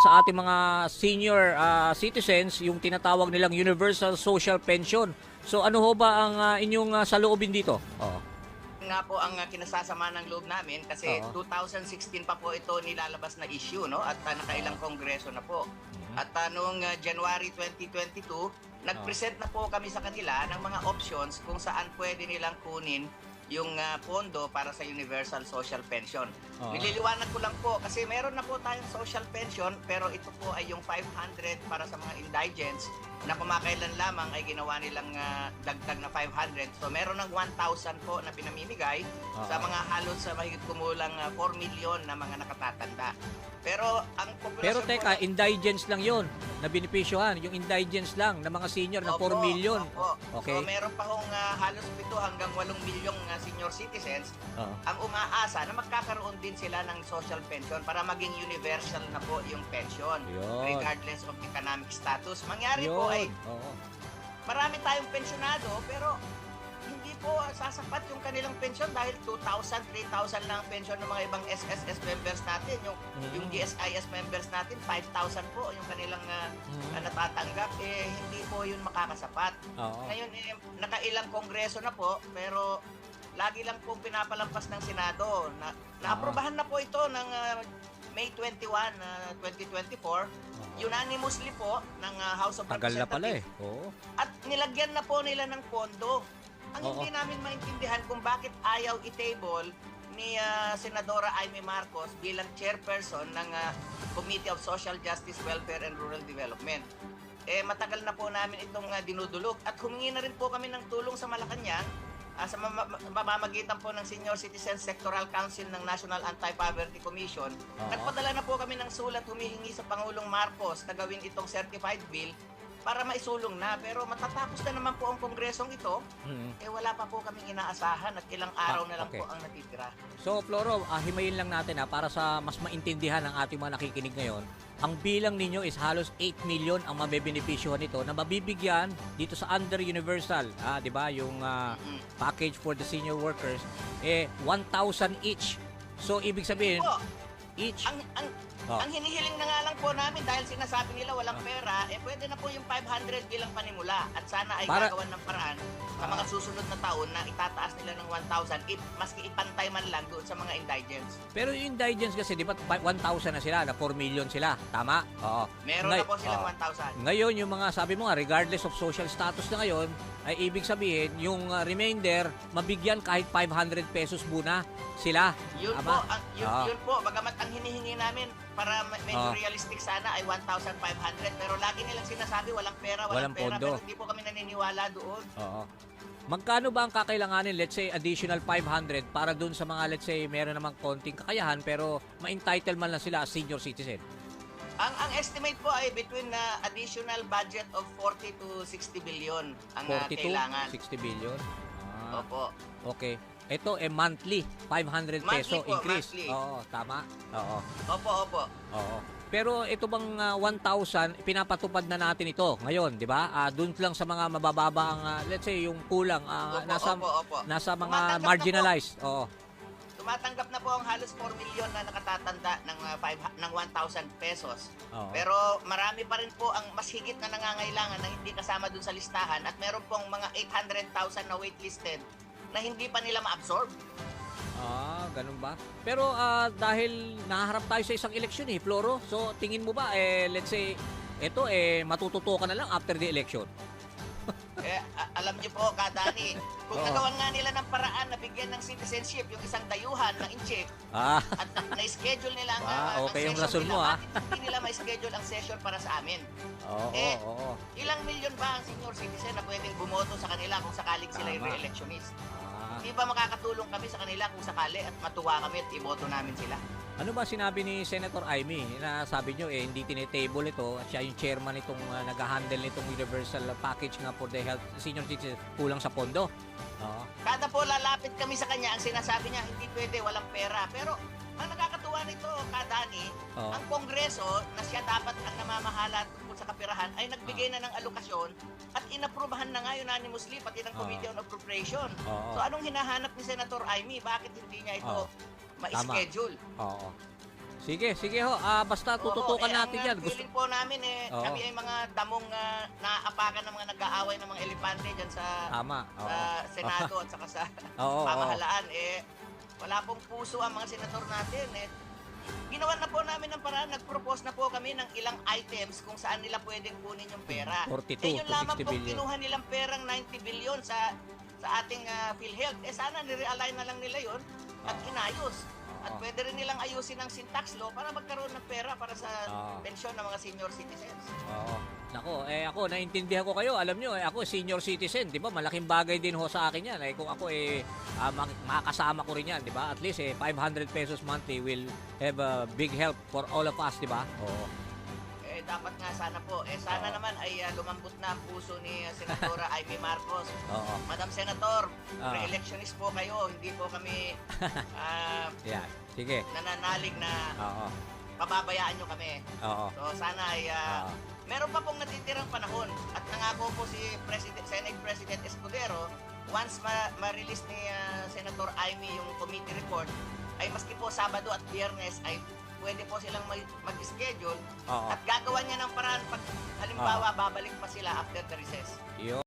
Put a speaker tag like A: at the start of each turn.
A: sa ating mga senior citizens yung tinatawag nilang Universal Social Pension. So ano ho ba ang inyong saloobin dito?
B: Nga po ang kinasasama ng loob namin kasi
A: Oo.
B: 2016 pa po ito nilalabas na issue, no? At nakailang kongreso na po. At noong January 2022, nag-present na po kami sa kanila ng mga options kung saan pwede nilang kunin yung pondo para sa Universal Social Pension.
A: Oo.
B: Nililiwanag ko lang po kasi meron na po tayong social pension pero ito po ay yung 500 para sa mga indigents na kumakailan lamang ay ginawa nilang dagdag na 500. So meron ng 1,000 po na pinamimigay sa mga halos sa mahigit kumulang 4 million na mga nakatatanda. Pero ang
A: Pero
B: populasyon
A: teka,
B: po
A: indigents lang yon na benepisyohan. Yung indigents lang na mga senior na 4
B: Opo,
A: million.
B: opo.
A: Okay.
B: So meron pa hong halos 7 hanggang 8 milyong senior citizens
A: Oo.
B: ang umaasa na magkakaroon din sila ng social pension para maging universal na po yung pension
A: Yun.
B: regardless of economic status. Mangyari po ay
A: Oo.
B: marami tayong pensyonado pero hindi po sasapat yung kanilang pensyon dahil 2,000, 3,000 lang ang pensyon ng mga ibang SSS members natin. Yung GSIS members natin, 5,000 po yung kanilang natatanggap. Hindi po yun makakasapat.
A: Oo.
B: Ngayon, nakailang kongreso na po, pero lagi lang po pinapalampas ng Senado. Naaprubahan na po ito ng May 21, 2024, unanimously po ng House of
A: Tagal na pala
B: Representatives.
A: Oo.
B: At nilagyan na po nila ng pondo. Ang
A: Oo.
B: hindi namin maintindihan kung bakit ayaw i-table ni Senadora Amy Marcos bilang chairperson ng Committee of Social Justice, Welfare and Rural Development. Matagal na po namin itong dinudulog at humingi na rin po kami ng tulong sa Malacanang sa mamamagitan po ng Senior Citizen Sectoral Council ng National Anti-Poverty Commission. Nagpadala na po kami ng sulat humihingi sa Pangulong Marcos na gawin itong certified bill para maisulong na. Pero matatapos na naman po ang kongresong ito, wala pa po kaming inaasahan at ilang araw na lang
A: okay.
B: po ang natitira.
A: So, Floro, himayin lang natin para sa mas maintindihan ng ating mga nakikinig ngayon. Ang bilang ninyo is halos 8 million ang mabebenepisyohan nito na mabibigyan dito sa Under Universal, 'di ba? Yung package for the senior workers 1,000 each. So, ibig sabihin
B: Po,
A: each
B: ang hinihiling na nga lang po namin dahil sinasabi nila walang pera, pwede na po yung 500 bilang panimula at sana ay gagawan ng paraan sa mga susunod na taon na itataas nila ng 1,000 maski ipantay man lang doon sa mga indigents.
A: Pero yung indigents kasi, di ba, 1,000 na sila, na 4 million sila. Tama? Oo.
B: Meron na po silang 1,000.
A: Ngayon, yung mga, sabi mo nga, regardless of social status na ngayon, ay ibig sabihin, yung remainder, mabigyan kahit 500 pesos muna sila.
B: Yun
A: Aba?
B: po, yun po, bagamat ang hinihingi namin para medyo realistic sana ay 1,500 pero lagi nilang sinasabi walang pera,
A: Walang
B: pera,
A: pondo.
B: pero hindi po kami naniniwala doon.
A: Oo. Magkano ba ang kakailanganin, let's say, additional 500 para dun sa mga, let's say, meron namang konting kakayahan pero ma-entitle man lang sila as senior citizen?
B: Ang estimate po ay between additional budget of 40 to 60 billion ang
A: 42,
B: kailangan.
A: 60 billion?
B: Opo.
A: Okay. Ito, monthly, 500 peso
B: Monthly po,
A: increase.
B: monthly.
A: Oo, tama? Oo.
B: Opo.
A: Oo. Pero ito bang 1,000, pinapatupad na natin ito ngayon, di ba? Doon lang sa mga mabababa ang, let's say, yung kulang,
B: Opo.
A: nasa mga
B: Tumatanggap na
A: marginalized. Oo.
B: Tumatanggap na po ang halos 4 million na nakatatanda ng 1,000 pesos.
A: Oo.
B: Pero marami pa rin po ang mas higit na nangangailangan na hindi kasama dun sa listahan at meron pong mga 800,000 na waitlisted na hindi pa nila ma-absorb.
A: Ganun ba? Pero dahil naharap tayo sa isang eleksyon Floro, so tingin mo ba, let's say, ito matututukan na lang after the election?
B: Alam niyo po, Kadani, kung nagawan nga nila ng paraan na bigyan ng citizenship yung isang dayuhan ng incheck at na-schedule nila ang
A: okay yung
B: session
A: rason
B: nila,
A: mo,
B: bakit hindi nila ma-schedule ang session para sa amin?
A: Oo.
B: Ilang milyon ba ang senior citizen na pwedeng bumoto sa kanila kung sakaling sila yung re-electionist? Di ba makakatulong kami sa kanila kung sakali at matuwa kami at iboto namin sila?
A: Ano ba sinabi ni Senator Amy na sabi nyo hindi tinetable ito at siya yung chairman itong nag-handle nitong universal package nga for the health senior citizens, kulang sa pondo?
B: Kada po lalapit kami sa kanya, ang sinasabi niya hindi pwede, walang pera. Pero ang nakakatuwa nito, Kadani, ang Kongreso na siya dapat ang namamahala tungkol sa kapirahan ay nagbigay na ng alokasyon at inaprubahan na nga unanimously pati ng Committee on Appropriation. So anong hinahanap ni Senator Amy? Bakit hindi niya ito ma-schedule?
A: Sige, sige ho. Basta tututukan natin yan.
B: Ang feeling po namin
A: Oo.
B: kami ay mga damong naapakan ng mga nag-aaway ng mga elepante dyan sa
A: Tama. Oo.
B: Senado at saka sa
A: Oo, oo.
B: pamahalaan. Wala pong puso ang mga senador natin. Ginawa na po namin ng paraan. Nag-propose na po kami ng ilang items kung saan nila pwedeng kunin yung pera.
A: 42
B: yun
A: to
B: lamang
A: 60
B: po
A: billion.
B: kinuha nilang perang 90 billion sa ating PhilHealth. Sana nire-align na lang nila yon at inayos. At pwede rin nilang ayusin ang syntax law para magkaroon ng pera para sa pensyon ng mga senior citizens.
A: Oo. Nako, ako, naiintindihan ko kayo. Alam nyo, ako, senior citizen, di ba? Malaking bagay din ho sa akin yan. Kung ako, makakasama ko rin yan, di ba? At least, 500 pesos monthly will have a big help for all of us, di ba? Oo.
B: Dapat nga sana po. Sana naman ay lumambot na ang puso ni Senadora Amy Marcos.
A: Oo.
B: Madam Senator, re-electionist po kayo. Hindi po kami
A: Yan. Sige.
B: nananalig na
A: Oo.
B: pababayaan nyo kami.
A: Oo.
B: So sana ay meron pa pong natitirang panahon at nangako po si Senate President Escudero once ma-release ni Senator Amy yung committee report ay maski po Sabado at Biyernes ay pwede po silang mag-schedule
A: Oo.
B: at gagawa niya ng paraan pag halimbawa babalik pa sila after the recess.
A: Yun.